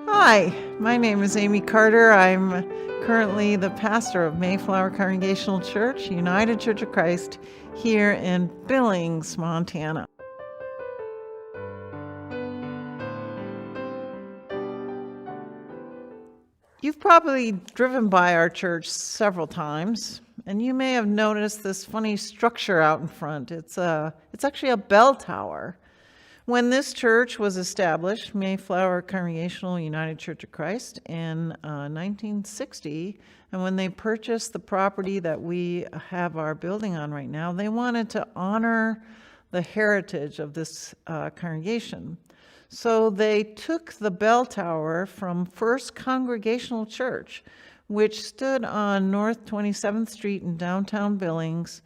Hi, my name is Amy Carter. I'm currently the pastor of Mayflower Congregational Church, United Church of Christ, here in Billings, Montana. You've probably driven by our church several times, and you may have noticed this funny structure out in front. It's actually a bell tower. When this church was established, Mayflower Congregational United Church of Christ, in 1960, and when they purchased the property that we have our building on right now, they wanted to honor the heritage of this congregation. So they took the bell tower from First Congregational Church, which stood on North 27th Street in downtown Billings,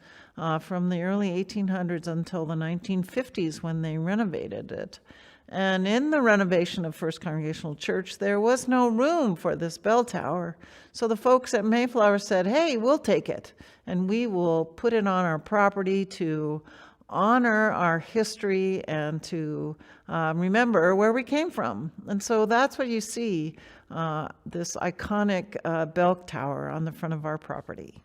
from the early 1800s until the 1950s when they renovated it. And in the renovation of First Congregational Church, there was no room for this bell tower. So the folks at Mayflower said, hey, we'll take it, and we will put it on our property to honor our history and to remember where we came from. And so that's what you see, this iconic bell tower on the front of our property.